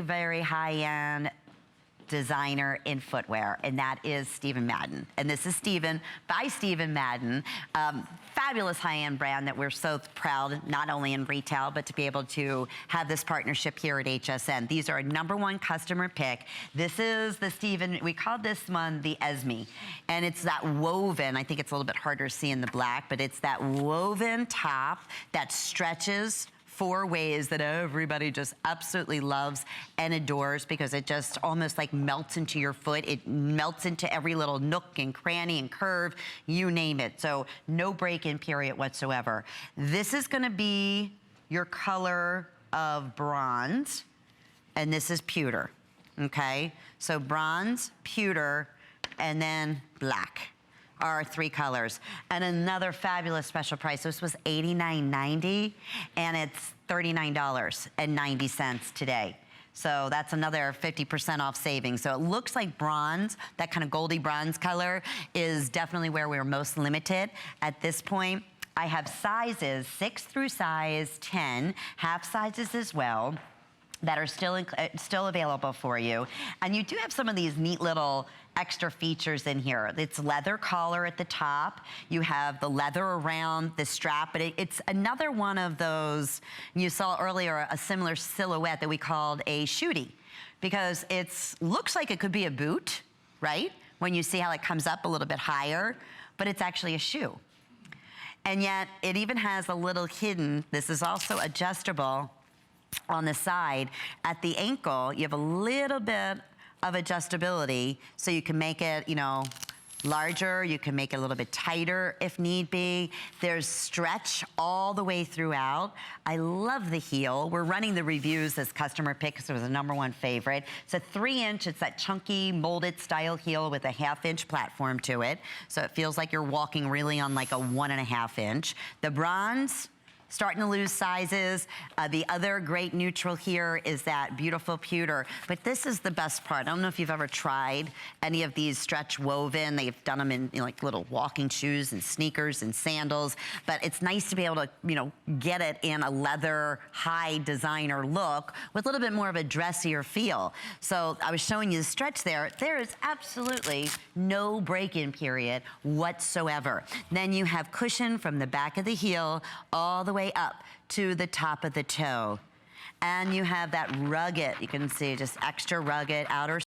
Very high-end designer in footwear, and that is Stephen Madden. And this is Stephen by Stephen Madden. Fabulous high-end brand that we're so proud, not only in retail, but to be able to have this partnership here at HSN. These are a #1 customer pick. This is the Stephen, we call this one the Ezzme. And it's that woven, I think it's a little bit harder to see in the black, but it's that woven top that stretches 4 ways that everybody just absolutely loves and adores, because it just almost like melts into your foot. It melts into every little nook and cranny and curve, you name it. So no break-in period whatsoever. This is gonna be your color of bronze, and this is pewter, okay? So bronze, pewter, and then black are 3 colors. And another fabulous special price. This was $89.90, and it's $39.90 today. So that's another 50% off savings. So it looks like bronze, that kind of goldy bronze color, is definitely where we're most limited at this point. I have sizes 6 through size 10, half sizes as well, that are still available for you. And you do have some of these neat little extra features in here. It's leather collar at the top. You have the leather around the strap, but it's another one of those, you saw earlier a similar silhouette that we called a Shootie, because it looks like it could be a boot, right? When you see how it comes up a little bit higher, but it's actually a shoe. And yet it even has a little hidden, this is also adjustable on the side. At the ankle, you have a little bit of adjustability, so you can make it, you know, larger, you can make it a little bit tighter if need be. There's stretch all the way throughout. I love the heel. We're running the reviews as customer picks. It was a #1 favorite. It's a 3-inch, it's that chunky molded style heel with a 1/2-inch platform to it. So it feels like you're walking really on like a 1.5 inch. The bronze, starting to lose sizes. The other great neutral here is that beautiful pewter. But this is the best part. I don't know if you've ever tried any of these stretch woven. They've done them in, you know, like little walking shoes and sneakers and sandals. But it's nice to be able to, you know, get it in a leather high designer look with a little bit more of a dressier feel. So I was showing you the stretch there. There is absolutely no break-in period whatsoever. Then you have cushion from the back of the heel all the way up to the top of the toe. And you have that rugged, you can see just extra rugged outer